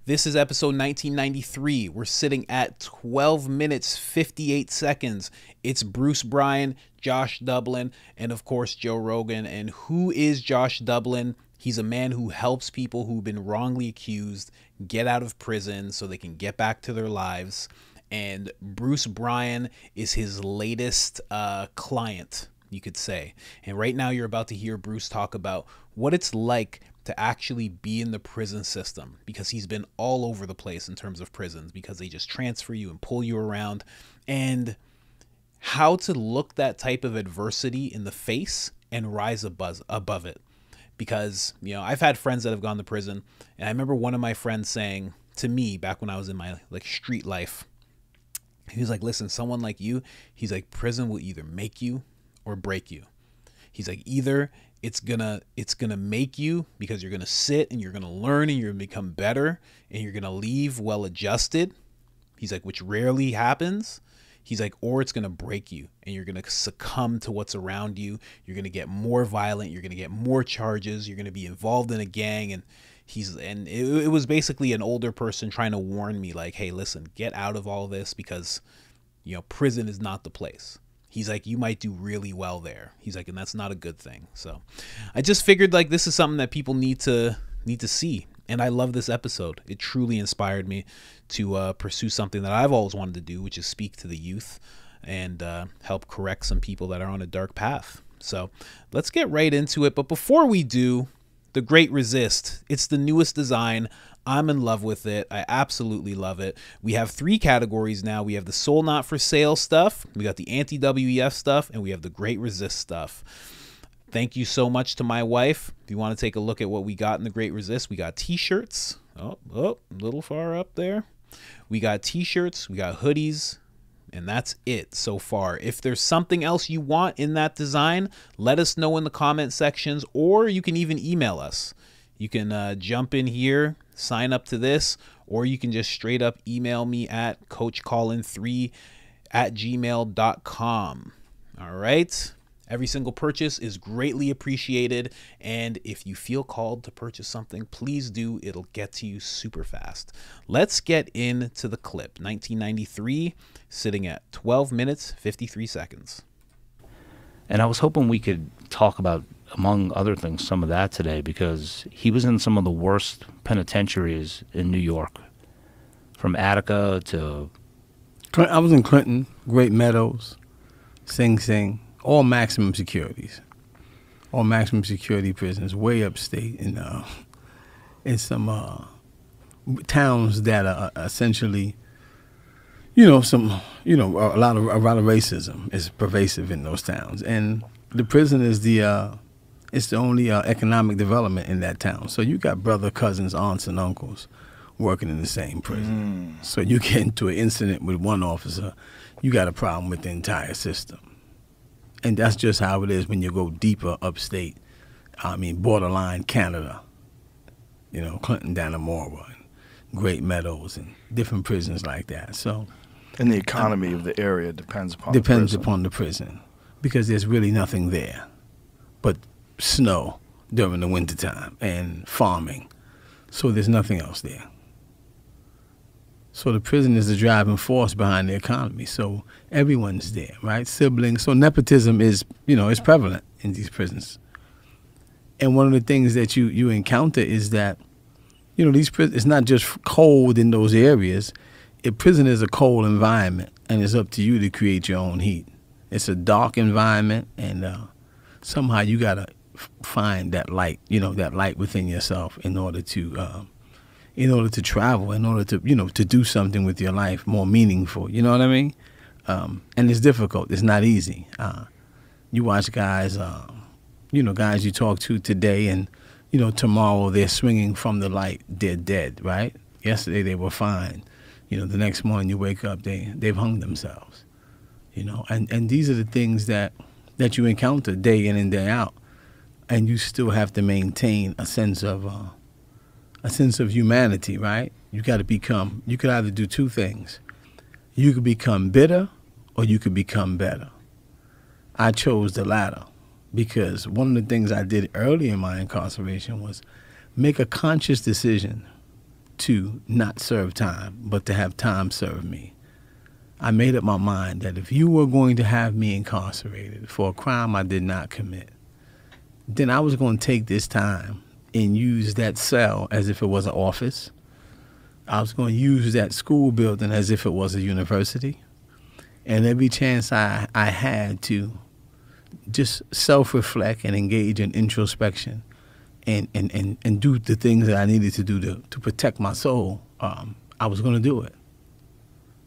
This is episode 1993. We're sitting at 12 minutes, 58 seconds. It's Bruce Bryan, Josh Dublin, and of course, Joe Rogan. And who is Josh Dublin? He's a man who helps people who've been wrongly accused get out of prison so they can get back to their lives. And Bruce Bryan is his latest client, you could say. And right now you're about to hear Bruce talk about what it's like to actually be in the prison system, because he's been all over the place in terms of prisons, because they just transfer you and pull you around, and how to look that type of adversity in the face and rise above it. Because, you know, I've had friends that have gone to prison, and I remember one of my friends saying to me back when I was in my street life, he was like, listen, someone like you, he's like, prison will either make you or break you. He's like, either it's gonna make you because you're gonna sit and you're gonna learn and you're gonna become better and you're gonna leave well adjusted. He's like, which rarely happens. He's like, or it's gonna break you and you're gonna succumb to what's around you. You're gonna get more violent. You're gonna get more charges. You're gonna be involved in a gang. And it was basically an older person trying to warn me, like, hey, listen, get out of all this, because, you know, prison is not the place. He's like, you might do really well there. He's like, and that's not a good thing. So I just figured, like, this is something that people need to see. And I love this episode. It truly inspired me to pursue something that I've always wanted to do, which is speak to the youth and help correct some people that are on a dark path. So let's get right into it. But before we do, the Great Resist. It's the newest design. I'm in love with it. I absolutely love it. We have 3 categories now. We have the sold not for sale stuff, we got the anti-WEF stuff, and we have the Great Resist stuff. Thank you so much to my wife. If you want to take a look at what we got in the Great Resist, we got t-shirts. Oh, a little far up there. We got t-shirts, we got hoodies, and that's it so far. If there's something else you want in that design, let us know in the comment sections, or you can even email us. You can jump in here, sign up to this, or you can just straight up email me at coachcolin3@gmail.com. All right. Every single purchase is greatly appreciated. And if you feel called to purchase something, please do. It'll get to you super fast. Let's get into the clip. 1993, sitting at 12 minutes, 53 seconds. And I was hoping we could talk about, among other things, some of that today, because he was in some of the worst penitentiaries in New York, from Attica to... I was in Clinton, Great Meadows, Sing Sing, all maximum securities, all maximum security prisons, way upstate in some towns that are essentially, a lot of racism is pervasive in those towns, and the prison is it's the only economic development in that town. So you got brother, cousins, aunts, and uncles working in the same prison. So you get into an incident with one officer, you got a problem with the entire system. And that's just how it is when you go deeper upstate. I mean, borderline Canada, Clinton, Dannemora, and Great Meadows, and different prisons like that. So, and the economy of the area depends upon the prison, because there's really nothing there but snow during the wintertime and farming. So there's nothing else there. So the prison is the driving force behind the economy. So everyone's there, right? Siblings. So nepotism is, is prevalent in these prisons. And one of the things that you encounter is that, these prisons, it's not just cold in those areas. Prison is a cold environment, and it's up to you to create your own heat. It's a dark environment, and somehow you got to find that light, that light within yourself in order to travel, in order to, to do something with your life more meaningful. You know what I mean? And it's difficult. It's not easy. You watch guys, guys you talk to today, and, tomorrow they're swinging from the light. They're dead, right? Yesterday they were fine. The next morning you wake up, they've hung themselves. And these are the things that you encounter day in and day out. And you still have to maintain a sense of humanity, right? You could either do 2 things. You could become bitter, or you could become better. I chose the latter, because one of the things I did early in my incarceration was make a conscious decision to not serve time, but to have time serve me. I made up my mind that if you were going to have me incarcerated for a crime I did not commit, then I was going to take this time and use that cell as if it was an office. I was going to use that school building as if it was a university. And every chance I had to just self-reflect and engage in introspection and do the things that I needed to do to protect my soul, I was going to do it.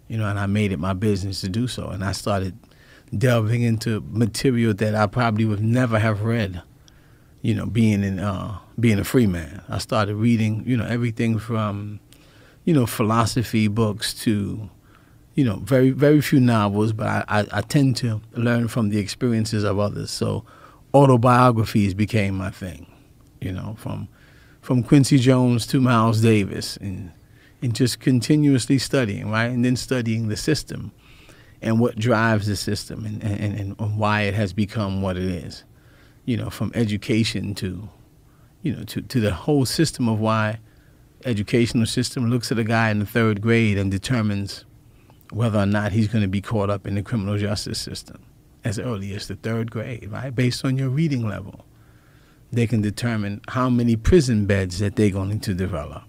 You know, and I made it my business to do so. And I started delving into material that I probably would never have read, you know, being a free man. I started reading, you know, everything from, you know, philosophy books to, you know, very, very few novels, but I tend to learn from the experiences of others. So autobiographies became my thing, you know, from Quincy Jones to Miles Davis, and just continuously studying, right? And then studying the system and what drives the system and why it has become what it is, you know, from education to, you know, to the whole system of why educational system looks at a guy in the 3rd grade and determines whether or not he's going to be caught up in the criminal justice system as early as the 3rd grade, right? Based on your reading level, they can determine how many prison beds that they're going to develop.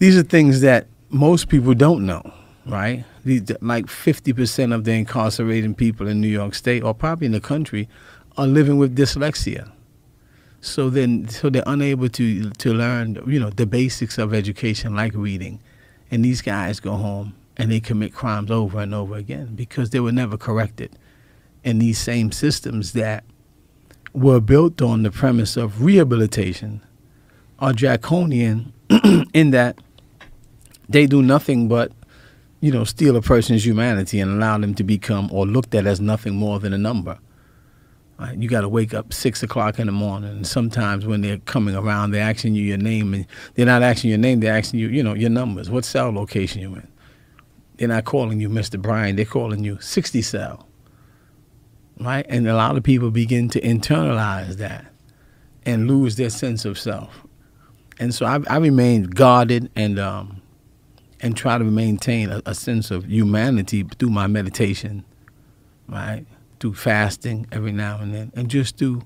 These are things that most people don't know, right? Like 50% of the incarcerated people in New York State, or probably in the country, are living with dyslexia. So they're unable to learn, you know, the basics of education, like reading. And these guys go home and they commit crimes over and over again because they were never corrected. And these same systems that were built on the premise of rehabilitation are draconian in that they do nothing but, you know, steal a person's humanity and allow them to become or looked at as nothing more than a number. Right? You got to wake up 6 o'clock in the morning, and sometimes when they're coming around, they're asking you your name, and they're not asking your name, they're asking you, you know, your numbers, what cell location you in. They're not calling you Mr. Bryan, they're calling you 60 cell, right? And a lot of people begin to internalize that and lose their sense of self. And so I remained guarded and try to maintain a sense of humanity through my meditation, right? Through fasting every now and then, and just through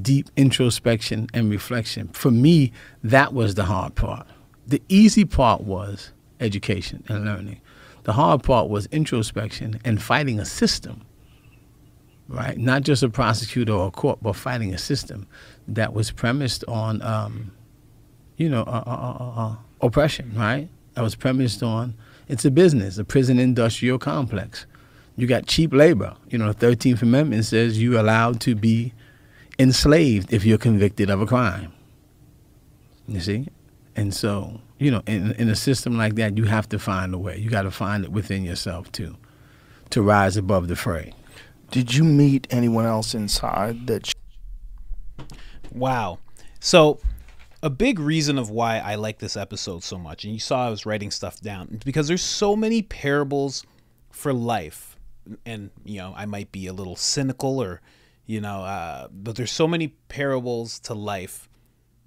deep introspection and reflection. For me, that was the hard part. The easy part was education and learning. The hard part was introspection and fighting a system, right? Not just a prosecutor or a court, but fighting a system that was premised on, oppression, right? That was premised on, it's a business, a prison industrial complex. You got cheap labor. You know, the 13th Amendment says you're allowed to be enslaved if you're convicted of a crime. You see? And so, you know, in a system like that, you have to find a way. You got to find it within yourself, too, to rise above the fray. Did you meet anyone else inside that? Wow. So a big reason of why I like this episode so much, and you saw I was writing stuff down, because there's so many parables for life. And, you know, I might be a little cynical or, you know, but there's so many parables to life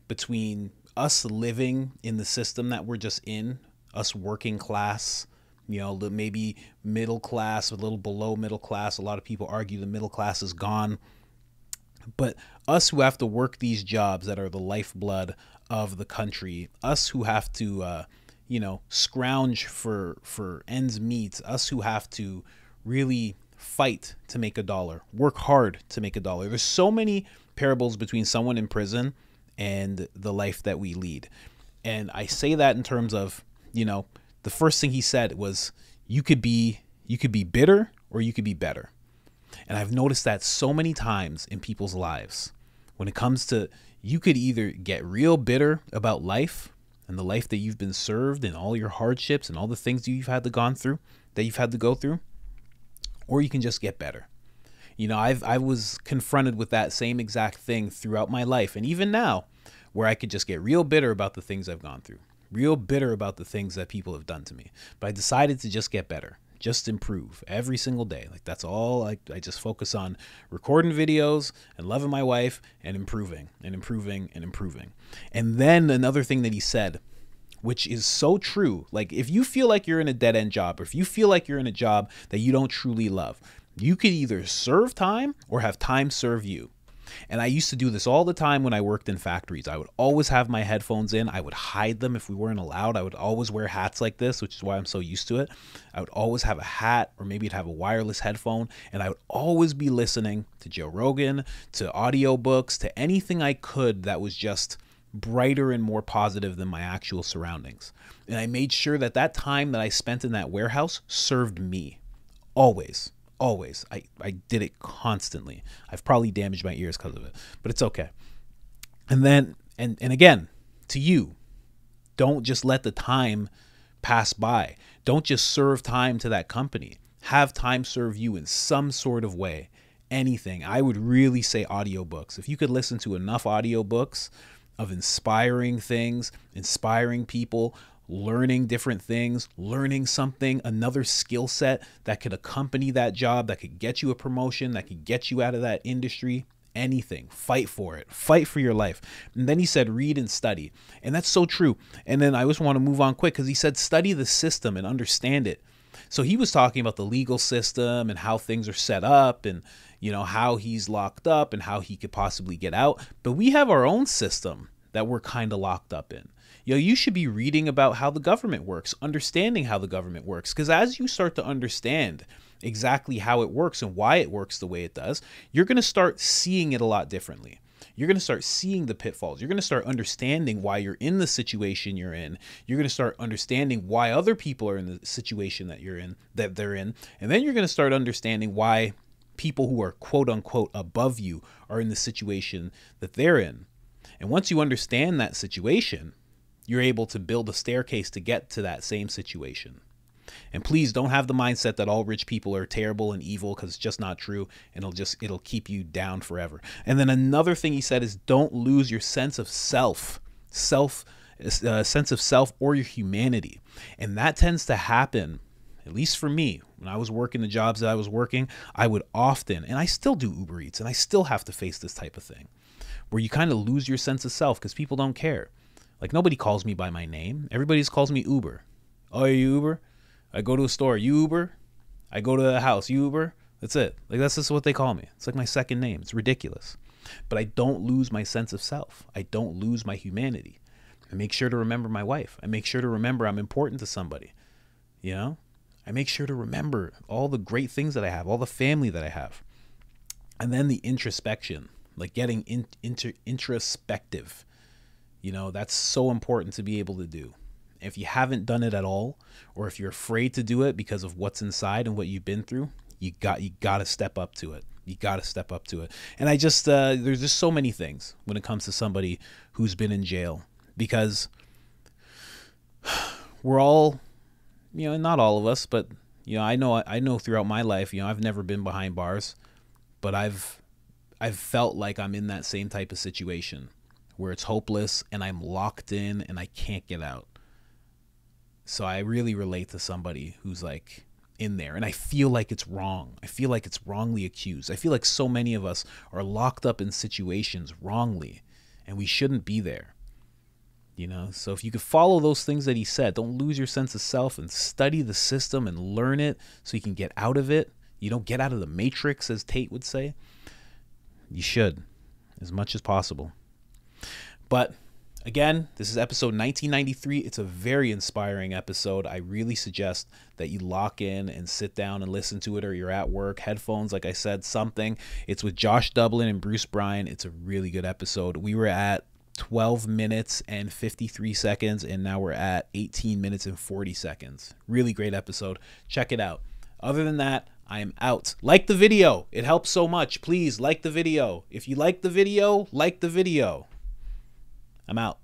between us living in the system that we're just in, us working class, you know, maybe middle class, a little below middle class. A lot of people argue the middle class is gone. But us who have to work these jobs that are the lifeblood of the country, us who have to, scrounge for ends meet, us who have to really fight to make a dollar, work hard to make a dollar. There's so many parables between someone in prison and the life that we lead. And I say that in terms of, you know, the first thing he said was, you could be bitter or you could be better. And I've noticed that so many times in people's lives when it comes to, you could either get real bitter about life and the life that you've been served and all your hardships and all the things you've had to go through, or you can just get better. You know, I was confronted with that same exact thing throughout my life, and even now, where I could just get real bitter about the things I've gone through, real bitter about the things that people have done to me. But I decided to just get better, just improve every single day. Like, that's all. I just focus on recording videos and loving my wife and improving and improving and improving. And then another thing that he said which is so true. Like, if you feel like you're in a dead-end job, or if you feel like you're in a job that you don't truly love, you could either serve time or have time serve you. And I used to do this all the time when I worked in factories. I would always have my headphones in. I would hide them if we weren't allowed. I would always wear hats like this, which is why I'm so used to it. I would always have a hat, or maybe I'd have a wireless headphone, and I would always be listening to Joe Rogan, to audiobooks, to anything I could that was just brighter and more positive than my actual surroundings. And I made sure that that time that I spent in that warehouse served me. Always. Always. I did it constantly. I've probably damaged my ears because of it, but it's okay. And then, and again, to you, don't just let the time pass by. Don't just serve time to that company. Have time serve you in some sort of way. Anything. I would really say audiobooks. If you could listen to enough audiobooks of inspiring things, inspiring people, learning different things, learning something, another skill set that could accompany that job, that could get you a promotion, that could get you out of that industry, anything. Fight for it. Fight for your life. And then he said, read and study. And that's so true. And then I just want to move on quick because he said, study the system and understand it. So he was talking about the legal system and how things are set up, and, you know, how he's locked up and how he could possibly get out. But we have our own system that we're kind of locked up in. You should be reading about how the government works, understanding how the government works. Because as you start to understand exactly how it works and why it works the way it does, you're going to start seeing it a lot differently. You're going to start seeing the pitfalls. You're going to start understanding why you're in the situation you're in. You're going to start understanding why other people are in the situation that they're in. And then you're going to start understanding why people who are quote unquote above you are in the situation that they're in. And once you understand that situation, you're able to build a staircase to get to that same situation. And please don't have the mindset that all rich people are terrible and evil, because it's just not true, and it'll keep you down forever. And then another thing he said is, don't lose your sense of self or your humanity. And that tends to happen, at least for me, when I was working the jobs that I was working, I would often, and I still do Uber Eats, and I still have to face this type of thing, where you kind of lose your sense of self because people don't care. Like, nobody calls me by my name. Everybody just calls me Uber. Oh, are you Uber? I go to a store. You Uber? I go to the house. You Uber? That's it. Like, that's just what they call me. It's like my second name. It's ridiculous. But I don't lose my sense of self. I don't lose my humanity. I make sure to remember my wife. I make sure to remember I'm important to somebody. You know? I make sure to remember all the great things that I have, all the family that I have. And then the introspection, like getting introspective. You know, that's so important to be able to do. If you haven't done it at all, or if you're afraid to do it because of what's inside and what you've been through, you got to step up to it. You got to step up to it. And I just, there's just so many things when it comes to somebody who's been in jail, because we're all, you know, not all of us, but, you know, I know throughout my life, you know, I've never been behind bars, but I've felt like I'm in that same type of situation where it's hopeless and I'm locked in and I can't get out. So I really relate to somebody who's like in there, and I feel like it's wrong. I feel like it's wrongly accused. I feel like so many of us are locked up in situations wrongly, and we shouldn't be there. You know, so if you could follow those things that he said, don't lose your sense of self, and study the system and learn it so you can get out of it. You don't get out of the matrix, as Tate would say. You should, as much as possible. But again, this is episode 1993. It's a very inspiring episode. I really suggest that you lock in and sit down and listen to it, or you're at work, headphones, like I said, something. It's with Josh Dublin and Bruce Bryan. It's a really good episode. We were at 12 minutes and 53 seconds, and now we're at 18 minutes and 40 seconds. Really great episode. Check it out. Other than that, I am out. Like the video. It helps so much. Please like the video. If you like the video, like the video. I'm out.